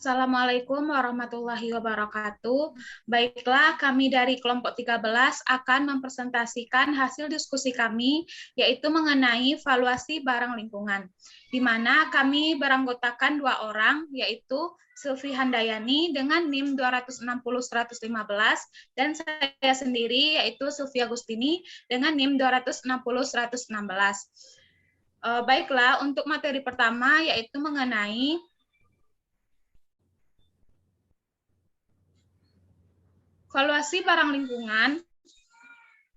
Assalamualaikum warahmatullahi wabarakatuh. Baiklah, kami dari kelompok 13 akan mempresentasikan hasil diskusi kami, yaitu mengenai valuasi barang lingkungan, di mana kami beranggotakan 2 orang, yaitu Sylvie Handayani dengan NIM 260-115, dan saya sendiri, yaitu Sylvie Agustini dengan NIM 260-116. Baiklah, untuk materi pertama, yaitu mengenai valuasi barang lingkungan,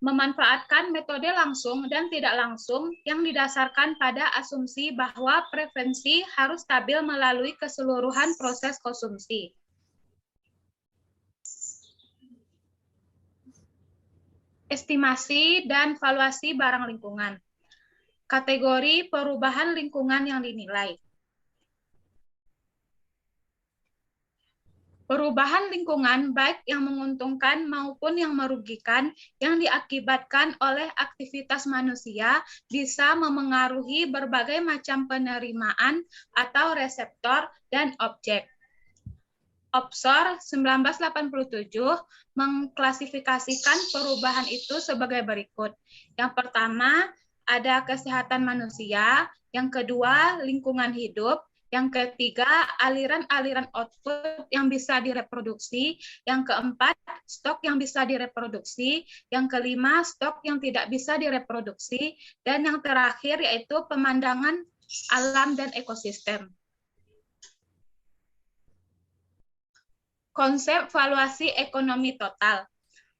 memanfaatkan metode langsung dan tidak langsung yang didasarkan pada asumsi bahwa preferensi harus stabil melalui keseluruhan proses konsumsi. Estimasi dan valuasi barang lingkungan. Kategori perubahan lingkungan yang dinilai. Perubahan lingkungan baik yang menguntungkan maupun yang merugikan yang diakibatkan oleh aktivitas manusia bisa memengaruhi berbagai macam penerimaan atau reseptor dan objek. Opsor 1987 mengklasifikasikan perubahan itu sebagai berikut. Yang pertama, ada kesehatan manusia. Yang kedua, lingkungan hidup. Yang ketiga, aliran-aliran output yang bisa direproduksi. Yang keempat, stok yang bisa direproduksi. Yang kelima, stok yang tidak bisa direproduksi. Dan yang terakhir yaitu pemandangan alam dan ekosistem. Konsep valuasi ekonomi total.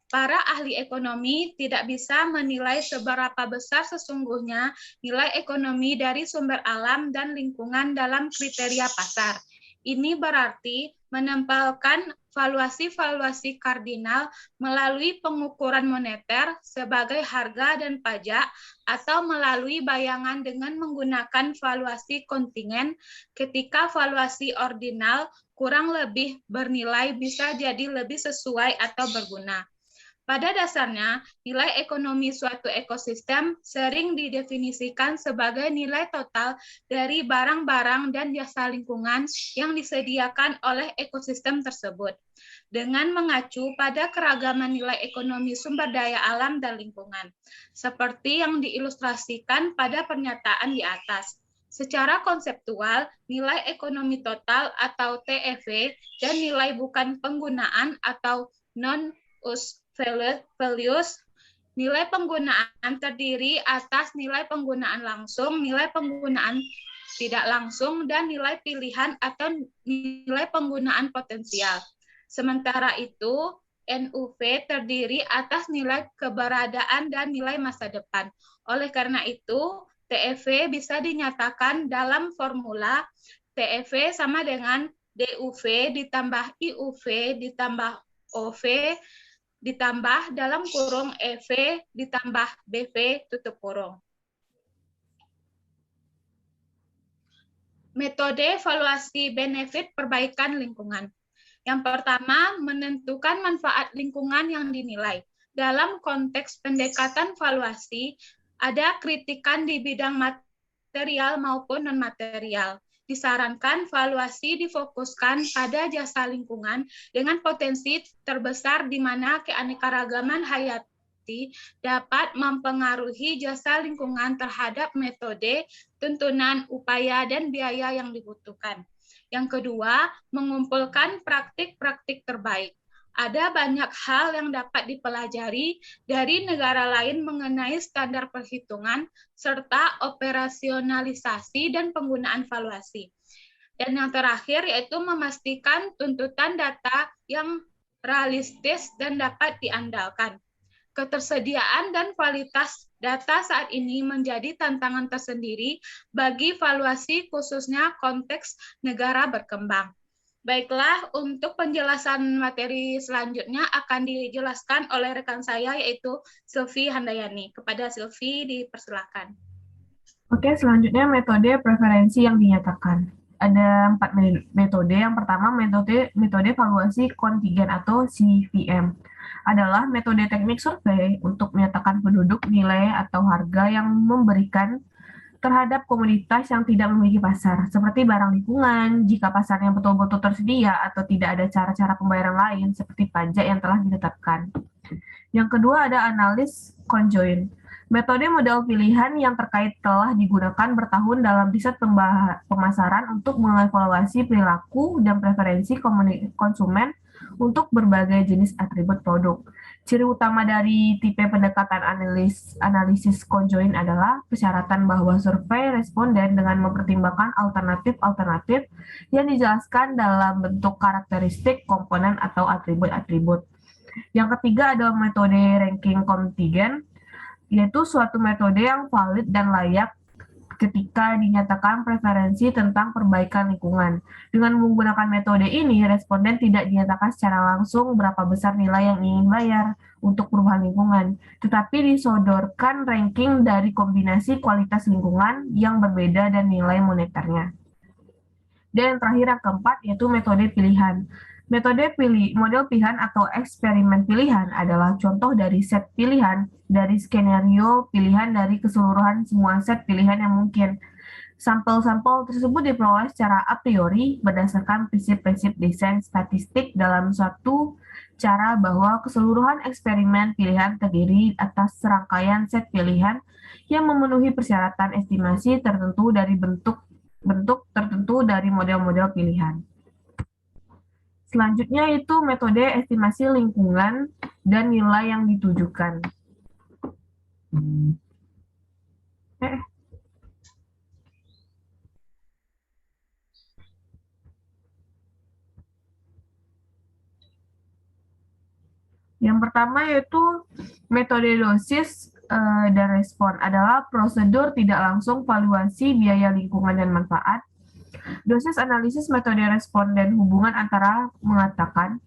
Para ahli ekonomi tidak bisa menilai seberapa besar sesungguhnya nilai ekonomi dari sumber alam dan lingkungan dalam kriteria pasar. Ini berarti menempelkan valuasi-valuasi kardinal melalui pengukuran moneter sebagai harga dan pajak atau melalui bayangan dengan menggunakan valuasi kontingen ketika valuasi ordinal kurang lebih bernilai bisa jadi lebih sesuai atau berguna. Pada dasarnya, nilai ekonomi suatu ekosistem sering didefinisikan sebagai nilai total dari barang-barang dan jasa lingkungan yang disediakan oleh ekosistem tersebut, dengan mengacu pada keragaman nilai ekonomi sumber daya alam dan lingkungan, seperti yang diilustrasikan pada pernyataan di atas. Secara konseptual, nilai ekonomi total atau TEV dan nilai bukan penggunaan atau non-use values, nilai penggunaan terdiri atas nilai penggunaan langsung, nilai penggunaan tidak langsung, dan nilai pilihan atau nilai penggunaan potensial. Sementara itu, NUV terdiri atas nilai keberadaan dan nilai masa depan. Oleh karena itu, TEV bisa dinyatakan dalam formula TEV sama dengan DUV ditambah IUV ditambah OV ditambah dalam kurung EV ditambah BV tutup kurung. Metode valuasi benefit perbaikan lingkungan. Yang pertama, menentukan manfaat lingkungan yang dinilai. Dalam konteks pendekatan valuasi, ada kritikan di bidang material maupun non-material. Disarankan valuasi difokuskan pada jasa lingkungan dengan potensi terbesar di mana keanekaragaman hayati dapat mempengaruhi jasa lingkungan terhadap metode, tuntunan, upaya, dan biaya yang dibutuhkan. Yang kedua, mengumpulkan praktik-praktik terbaik. Ada banyak hal yang dapat dipelajari dari negara lain mengenai standar perhitungan serta operasionalisasi dan penggunaan valuasi. Dan yang terakhir yaitu memastikan tuntutan data yang realistis dan dapat diandalkan. Ketersediaan dan kualitas data saat ini menjadi tantangan tersendiri bagi valuasi khususnya konteks negara berkembang. Baiklah, untuk penjelasan materi selanjutnya akan dijelaskan oleh rekan saya yaitu Sylvie Handayani. Kepada Sylvie dipersilakan. Oke, selanjutnya metode preferensi yang dinyatakan. Ada 4 metode. Yang pertama, metode valuasi kontingen atau CVM. Adalah metode teknik survei untuk menyatakan penduduk, nilai, atau harga yang memberikan terhadap komoditas yang tidak memiliki pasar, seperti barang lingkungan, jika pasarnya betul-betul tersedia atau tidak ada cara-cara pembayaran lain seperti pajak yang telah ditetapkan. Yang kedua ada analis conjoint. Metode model pilihan yang terkait telah digunakan bertahun dalam riset pemasaran untuk mengevaluasi perilaku dan preferensi konsumen untuk berbagai jenis atribut produk. Ciri utama dari tipe pendekatan analisis conjoint adalah persyaratan bahwa survei responden dengan mempertimbangkan alternatif-alternatif yang dijelaskan dalam bentuk karakteristik, komponen, atau atribut-atribut. Yang ketiga ada metode ranking kontingen, yaitu suatu metode yang valid dan layak ketika dinyatakan preferensi tentang perbaikan lingkungan. Dengan menggunakan metode ini, responden tidak dinyatakan secara langsung berapa besar nilai yang ingin bayar untuk perubahan lingkungan, tetapi disodorkan ranking dari kombinasi kualitas lingkungan yang berbeda dan nilai moneternya. Dan yang terakhir yang keempat yaitu metode pilihan. Model pilihan atau eksperimen pilihan adalah contoh dari set pilihan dari skenario pilihan dari keseluruhan semua set pilihan yang mungkin. Sampel-sampel tersebut diperoleh secara a priori berdasarkan prinsip-prinsip desain statistik dalam suatu cara bahwa keseluruhan eksperimen pilihan terdiri atas serangkaian set pilihan yang memenuhi persyaratan estimasi tertentu dari bentuk tertentu dari model-model pilihan. Selanjutnya itu metode estimasi lingkungan dan nilai yang ditujukan. Yang pertama yaitu metode dosis dan respon adalah prosedur tidak langsung valuasi biaya lingkungan dan manfaat. Dosis analisis metode respon dan hubungan antara mengatakan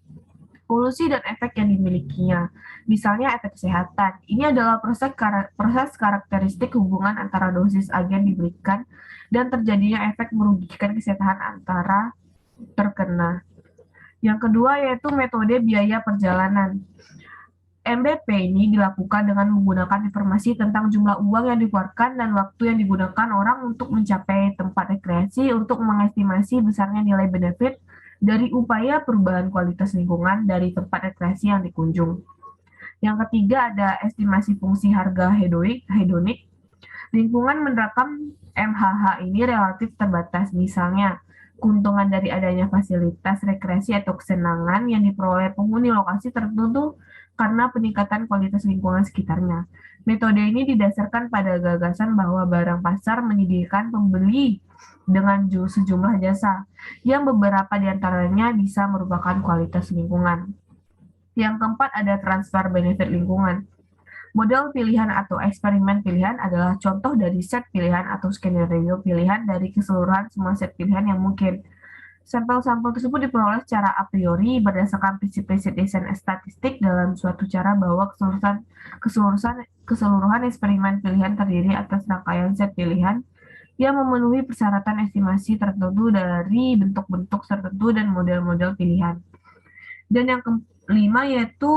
polusi dan efek yang dimilikinya. Misalnya efek kesehatan. Ini adalah proses karakteristik hubungan antara dosis agen diberikan dan terjadinya efek merugikan kesehatan antara terkena. Yang kedua yaitu metode biaya perjalanan. MBP ini dilakukan dengan menggunakan informasi tentang jumlah uang yang dikeluarkan dan waktu yang digunakan orang untuk mencapai tempat rekreasi untuk mengestimasi besarnya nilai benefit dari upaya perubahan kualitas lingkungan dari tempat rekreasi yang dikunjung. Yang ketiga ada estimasi fungsi harga hedonik. Lingkungan menerapkan MHH ini relatif terbatas, misalnya keuntungan dari adanya fasilitas rekreasi atau kesenangan yang diperoleh penghuni lokasi tertentu karena peningkatan kualitas lingkungan sekitarnya. Metode ini didasarkan pada gagasan bahwa barang pasar menyediakan pembeli dengan sejumlah jasa, yang beberapa diantaranya bisa merupakan kualitas lingkungan. Yang keempat ada transfer benefit lingkungan. Model pilihan atau eksperimen pilihan adalah contoh dari set pilihan atau skenario pilihan dari keseluruhan semua set pilihan yang mungkin. Sampel-sampel tersebut diperoleh secara a priori berdasarkan prinsip-prinsip desain statistik dalam suatu cara bahwa keseluruhan eksperimen pilihan terdiri atas rangkaian set pilihan yang memenuhi persyaratan estimasi tertentu dari bentuk-bentuk tertentu dan model-model pilihan. Dan yang kelima yaitu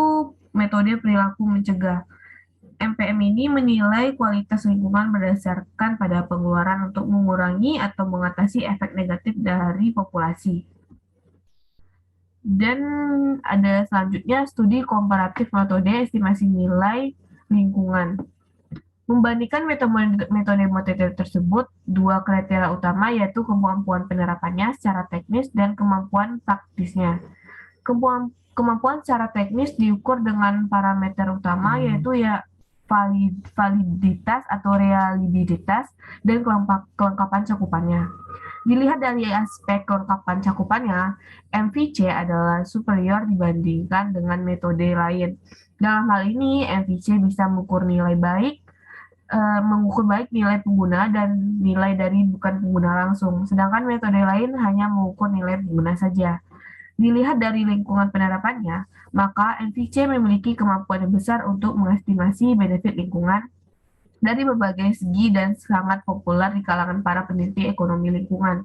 metode perilaku mencegah. MPM ini menilai kualitas lingkungan berdasarkan pada pengeluaran untuk mengurangi atau mengatasi efek negatif dari populasi. Dan ada selanjutnya studi komparatif metode estimasi nilai lingkungan. Membandingkan metode tersebut, dua kriteria utama yaitu kemampuan penerapannya secara teknis dan kemampuan praktisnya. Kemampuan secara teknis diukur dengan parameter utama yaitu validitas atau reliabilitas dan kelengkapan cakupannya. Dilihat dari aspek kelengkapan cakupannya, MVC adalah superior dibandingkan dengan metode lain. Dalam hal ini, MVC bisa mengukur baik nilai pengguna dan nilai dari bukan pengguna langsung, sedangkan metode lain hanya mengukur nilai pengguna saja. Dilihat dari lingkungan penerapannya, maka MVC memiliki kemampuan yang besar untuk mengestimasi benefit lingkungan dari berbagai segi dan sangat populer di kalangan para peneliti ekonomi lingkungan.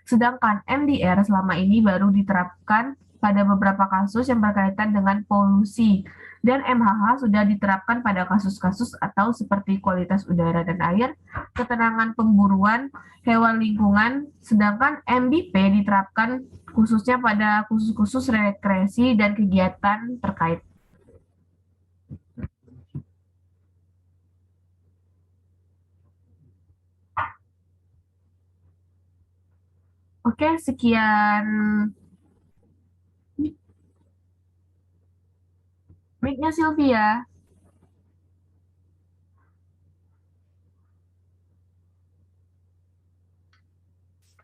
Sedangkan MDR selama ini baru diterapkan pada beberapa kasus yang berkaitan dengan polusi, dan MHH sudah diterapkan pada kasus-kasus atau seperti kualitas udara dan air, ketenangan pemburuan, hewan lingkungan, sedangkan MBP diterapkan khususnya pada khusus-khusus rekreasi dan kegiatan terkait. Oke, sekian mic-nya Sylvia.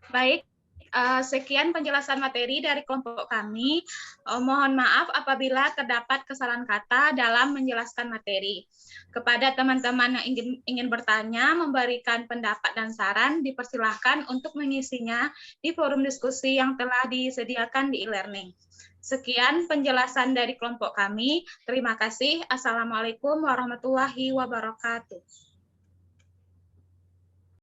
Baik, sekian penjelasan materi dari kelompok kami. Mohon maaf apabila terdapat kesalahan kata dalam menjelaskan materi. Kepada teman-teman yang ingin bertanya, memberikan pendapat dan saran, dipersilahkan untuk mengisinya di forum diskusi yang telah disediakan di e-learning. Sekian penjelasan dari kelompok kami. Terima kasih. Assalamualaikum warahmatullahi wabarakatuh.